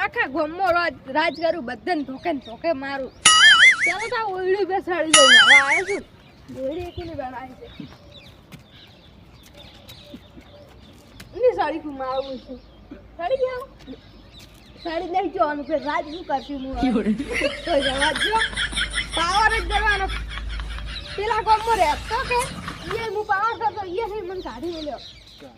આખા ગામમાં રાજ કરું બધાને ધોકે મારું ચાલો તો ઓયડી બેસાડી દઉં હવે આવ્યો છું ઓયડી એકલી બનાવી છે ની સાડી નું મારું છું સાડી જાવ સાડી નહીં જોવાનું ફેર રાજ શું કરશું હું તો જવા જો પાવર જ કરવાનો પેલા ગામમાં રહેતો કે એ હું પાવર કરતો એ થઈ મને કાઢી મેલ્યો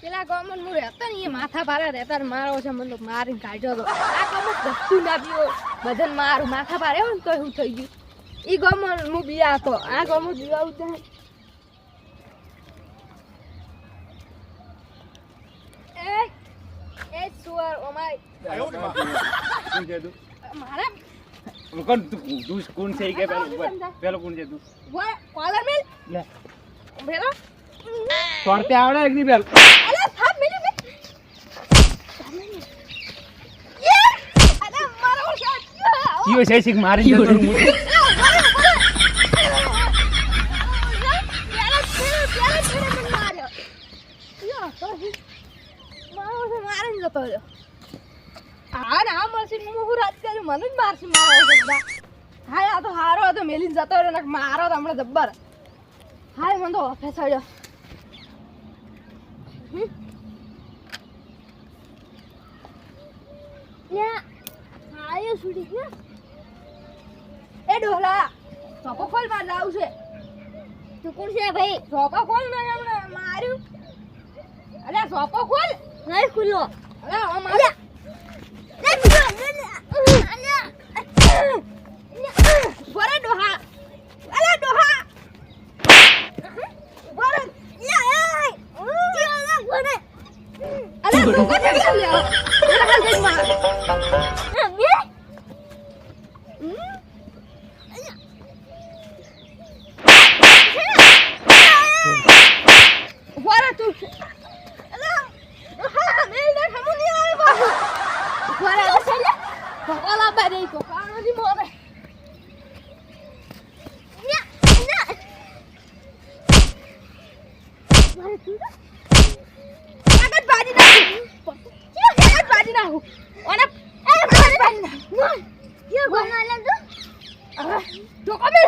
પેલા ગામમાં હું રહેતો ને એ માથા ભારે રહેતા ને મારો છે મને મારીને કાઢ્યો હતો આ ગામમાં બધું ના પીવો બધાને મારું માથા ભારે હોય ને તો શું થઈ ગયું એ ગામમાં હું બીયા હતો આ ગામમાં બીવાવું જાય એ સુઅર ઓમાય મારા કોણ તું કોણ છે કે પેલો કોણ છે તું કોલર મિલ લે પેલો સોરતે આવડે એક ની પેલ અલે થાપ મિલી મે યે અરે મારો શોટ જીઓ છે સિક મારી દે તારું મોટું આ મશીન હું રાત કર્યું મને જ મારશે મારો બધા હાય આ તો હારો હતો મેલીને જતો રહ્યો ને મારો તો હમણાં જબ્બર હાય મને તો ઓફિસ આવ્યો એ ડોલા ચોપો ખોલ માર લાવું છે તું કોણ છે ભાઈ ચોપો ખોલ મેં હમણાં માર્યું અલે ચોપો ખોલ નહીં ખુલ્લો અલે ઓ માર્યા Bora doha. Ala doha. Bora. Ya ai. Dia bora. Ala doha dia ya. Ala hal dia mah. Ye. Bora tu. Ala doha. Mel kamu ni ai ba. Bora saja. Kepala badai kok kalau di mana? Ya, ya. Mari kita. Angkat baju dah. Cuma angkat baju dah. Orang, angkat baju dah. Ya, gua malam tu. Tu kami.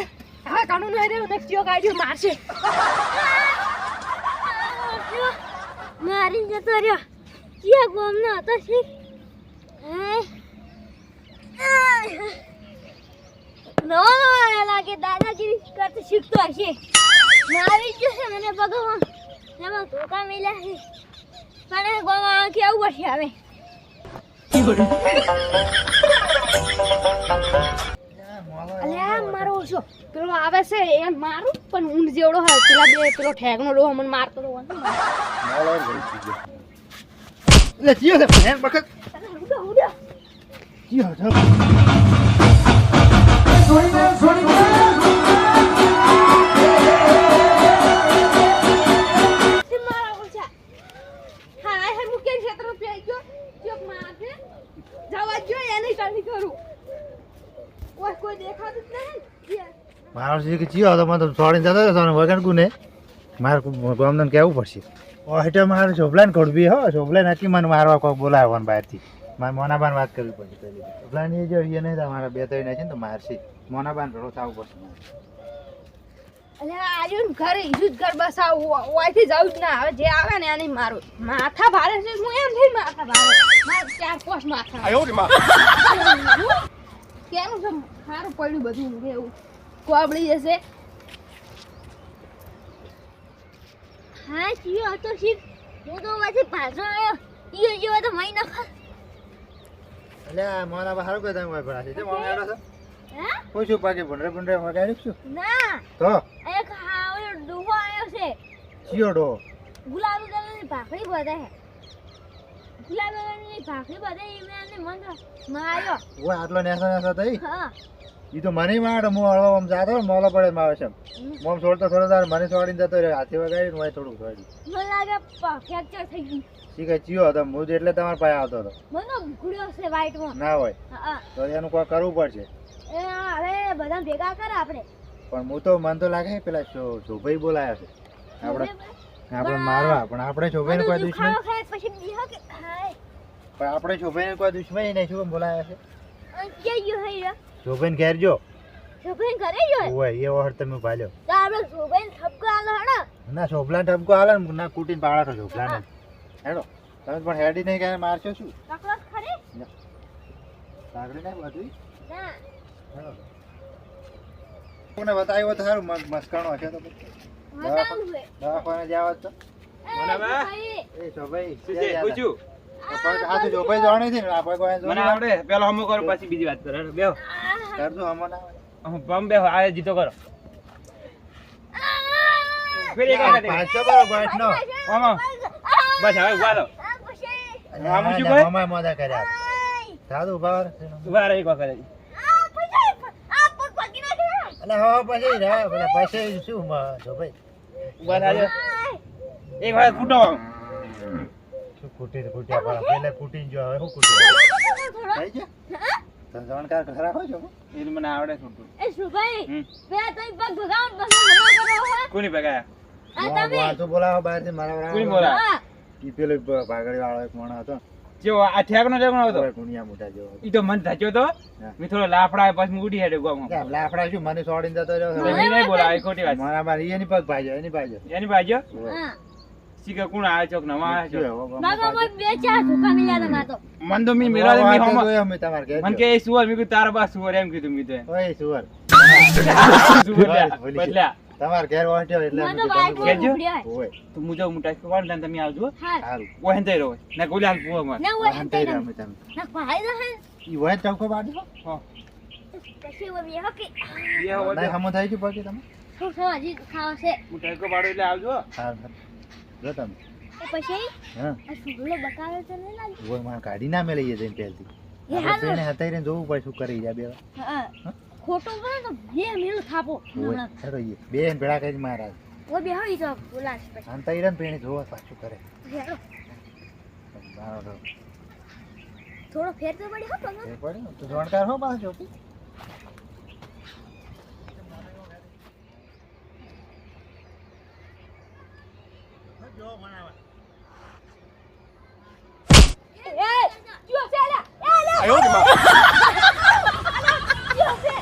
Kamu ni ada next year kaya dia masih. Mari jatuh dia. Ya, gua mana atas sih. નવા લાગે દાદાગીરી કરતે શીખતો હશે મારી જ છે મને ભગવાન એમાં ધોકા મેલ્યા છે પણ ગોવા કેવું પડશે હવે અલ્યા મારો ઓછો પેલો આવે છે એ મારું પણ ઊંડ જેવડો હોય પેલા બે પેલો ઠેકનો ડોહો મને મારતો તો લે જીઓ છે ફેન બકત ઉડા જીઓ છે મારો છે કે જીઓ તો મને છોડીને જતો હતો વગર ગુને મારે ગમન કેવું પડશે ઓ હેઠે મારે શોભલાને ખોડવી હો શોભલાને હતી મને મારવા કોઈ બોલાવવાનું બહારથી મારે મોનાબાન વાત કરવી પડશે પહેલી શોભલાની જો એ નહીં મારા બે ત્રણ છે ને તો મારશે મોનાબાન ભરો થવું પડશે અલે આજુ ઘરે ઈજુ ઘર બસાવ ઓયથી જાવ જ ના હવે જે આવે ને આની મારું માથા ભારે છે હું એમ થઈ માથા ભારે માર ચાર પોસ માથા આયો રે માં કેનું છે સારું પડ્યું બધું એવું કોબળી જશે હા જીઓ હતો શીખ હું તો વાથી પાછો આવ્યો ઈયો જેવો તો મહિનો એટલે મોનાબા સારું કોઈ તમે ભરાશે છે મોને આડો છે હે કોઈ શું પાકે ભંડરે વગાડી છું ના તો એક હાવડો ડૂબો આવ્યો છે ચિયોડો ગુલાબી કલરની ભાખરી બધે હે ગુલાબી કલરની ભાખરી બધે ઈમને મન માર્યો ઓ આટલો નેસો થઈ હા ઈ તો મને માડો મો હળવો આમ જાતો મોલો પડે માવે છે મોમ છોડતો થોડો તાર મને છોડીને જતો રે હાથી વગાડીને હોય થોડું છોડી મને લાગે ફ્રેક્ચર થઈ ગયું ઠીક છે ચિયો હતો હું એટલે તમાર પાસે આવતો હતો મને ભૂડ્યો છે વાઈટ માં ના હોય હા તો એનું કોઈ કરવું પડશે એ હવે બધા ભેગા કર આપણે પણ હું તો મન તો લાગે પેલા શોભાઈ બોલાયા છે આપણે મારવા પણ આપણે શોભાઈને કોઈ દુશ્મન ખાઓ ખાય પછી બીહો કે ખાય પણ આપણે શોભાઈને કોઈ દુશ્મની નહીં, શું બોલાયા છે? કે ગયો હે રે શોભાઈને ઘેર જો. શોભાઈ ઘરે ગયો ઓય એ વખત તમે ભાલ્યો. તો આપણે શોભાઈ ઠપકો આલો હડો ના શોભલા ઠપકો હાલે ને ના કુટીને પાડા તો શોભલાને. હેડો તમે પણ હેડી નહીં કે મારશો શું? તકલો ખરી લાકડી નહીં બધું. ના હેડો કોને બતાવ્યો તો સારું મસ્કાણો હશે તો બતાવું હે દવાખાને જાવ તો. મને બા એ શોભાઈ શું છે પૂછ્યું આ તો શોભાઈ જોવાની છે ને આપણે કોઈ મને આવડે પેલો હમો કરો પછી બીજી વાત કરો બેહો કરશું હમણાં ના હું પમ બેહો આ જીતો કરો ફેર એક વખત 500 બરો બાટનો. હમો બસ હવે ઉભા રહો આમ શું કહે મમ્મા મોદા કર્યા સાદું ઉભા રહો. ઉભા રહો એક વખત હજી. અને હવે પછી રે પેલા પછી શું શોભાઈ ઉભા થાજો એક વખત ફૂટો શું કુટ્યા પાડા પેલે કુટીને જો હવે શું કુટ્યા થઈ ગયા તમે જાણકાર ખરા હોય છો. એ તો મને આવડે છૂટું એ શોભાઈ હમ. બે તઈ પગ ભગાવ બસ ભગાવ કરો હો કોની ભગાયા આ તમે વાતો બોલાવો બહારથી મારા કોની બોલા હા ઈ પેલો ભાગડી વાળો એક માણસ હતો જેવો આ ઠેકનો હતો ઓય ગુણિયા મોટા જેવો હતો. ઈ તો મન થાચ્યો તો મેં થોડો લાફડા પછી ઉડી હેડે ગોમાં લે, લાફડા શું મને છોડીને જતો રહ્યો તો મેં નહીં બોલા આ ખોટી વાત મારા મારી એની પગ ભાજ્યો એની ભાજ્યો એની બાજુ હા શીખે કોણ આવે ચોક નવા આવે શું છો હવે ગામમાં બાબા ભાજ્યો? મત બે ચાર ધોકા મિલ્યા તા માતો મન તો મી મેરા વાત મી તો હોમ જોયો અમે તમારે ઘેર મન જો. કે એ સુવર મી તારા બા સુવર એમ કીધું મી તો ઓય સુવર સુવર લ્યા, બોલી. બદલ્યા તમારે ઘેર વાંચ્યો એટલે અમે મને કીધું બાઈક તમે કેજો? ઉડ્યા ઓય તો મુજો મુટા કોણ લાન તમે આવજો હા સારું ઓ હેંતે રહો ના ગોલી હાલ પૂવો માં ના હોય વાંચી હંતે રહ્યા અમે તમે ના ભાઈ દે હે ઈ હોય ટકો બાડ્યો હો પછી વો બે હકે બે હો નહીં હમો થઈ ગયું પછી તમે શું શું હજી ખાવા છે મુટા કો બાડો એટલે આવજો સારું સારું. જો તમે એ પછી હા આ સુગલો બતાવે છે ને લાગી ઓય મારે કાઢી ના મેં લઈએ જઈને પહેલથી એ હાલો. આપણે તેને હતાઈને જોવું પડે શું કરી જાય બે હા ખોટું બોલે તો બે મિલ થાપો ઓય હેડો ઈ બેન ભેળા કરી મારા ઓ બે હોય તો બોલાશ પછી અંતઈરન પેણી જોવા પાછું કરે હેડો મારો તો થોડો ફેર તો પડી હો પગમાં એ પડ્યો તો જાણકાર હો પાછો ચોકી એ જો છે લે એ લે 哎呦我的妈！ જો છે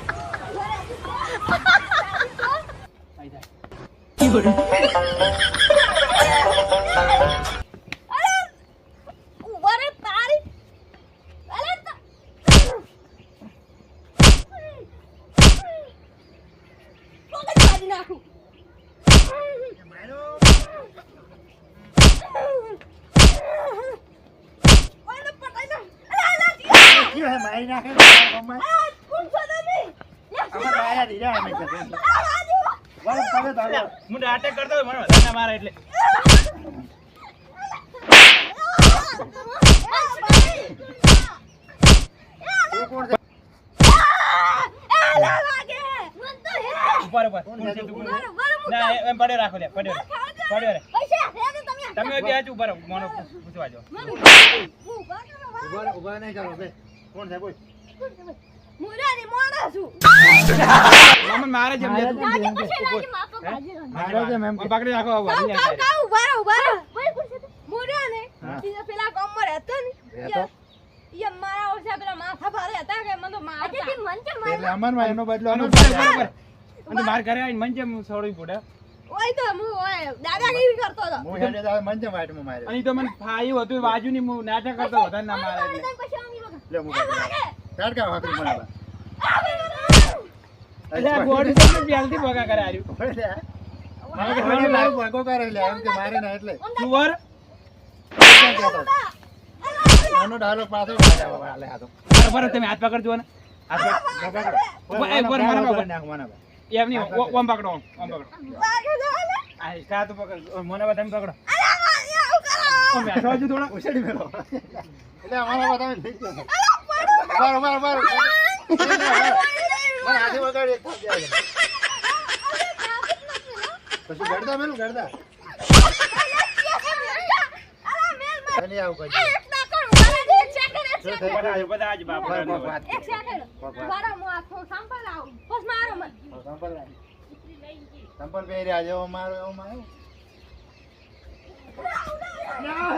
અરે ઉભા રે તારી અરે પગજ કાઢી નાખું ઓને પટાઈ ના અરે ક્યું હે મારી નાખે મમ્મા કોણ છો તમે અમાર આયા દીધા અમે તો વાળ પગે તાળો મુંડા અટેક કરતો હોય મને વધારે ના મારે એટલે તું કોણ છે ઉપર ઉપર કોણ છે તું ના એમ પડ્યો રાખો લે પડ્યો પડ્યો રે તમે બે આજ ઉપર મોનો પૂછવા જો ઉભા નહીં ચાલો બે કોણ છે બોલ મમ્મી મારે જેમ લે મારો છે મેમ મને પકડી રાખો આવું હાલી જાય પેલા ગામમાં રહેતો ને રહેતો? ઈ મારા ઓછા પેલા માથા ભારે હતા કે મને તો મારતા એટલે અમરમાં એનો બદલો અને અનુ ઉપર ઉપર અને માર ઘરે આવીને મન જેમ છોડી પડે ઓય તો હું ઓય દાદાગીરી કરતો હતો હું હેડે તો મંજે વાટમાં માર્યો અને ઈ તો મને ફાયું હતું બાજુની હું નાટક કરતો વધારે ના મારે એટલે પછી આમ ઈ લે હું કાઢકા વાકરી બનાવા એટલે આ ગોળી તો મેં પહેલથી ભગા કરે આર્યું મને લાવ ભાગો કરે લે એમ કે મારે ના એટલે સુવર એનો ડાયલોગ પાછો માર્યા વાલે હાથો બરાબર તમે હાથ પકડજો ને હાથ પકડ એ ઉપર મારા બાબા. નાખ મને એમ નહીં ઓમ પકડો ઓમ પકડો આ કા તો પકડ મને બધા પકડો ઓમ બેઠો હજુ થોડો ઉછળી મેલો એટલે અમારા બધા લઈ ગયો બાર બાર બાર મને હાથે વગાડી એક થાપ જાય પછી ગડદા મેલું ગડદા અને આવું કરી બધા આજ બાપા સંપલ પહેર્યા જેવો મારો એવો મારો Yeah.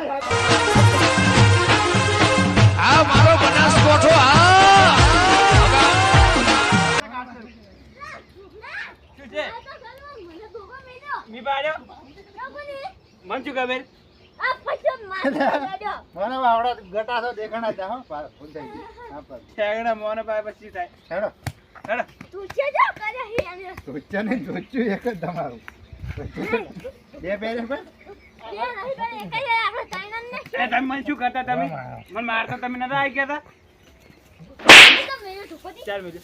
શું છે મી પાડ્યો મન શું ખબર મને આવડા ગટા તો દેખાણા જા હો ભૂલ થઈ ગઈ હા પર ઠેગડા મોને પાય પછી થાય હેડો હેડો સોચ્યા ને સોચ્યું એક જ તમારું બે પહેરે પણ એ તમે મને શું કરતા તમે મને મારતા તમે નતા આવી ગયા હતા ચાલ મેજો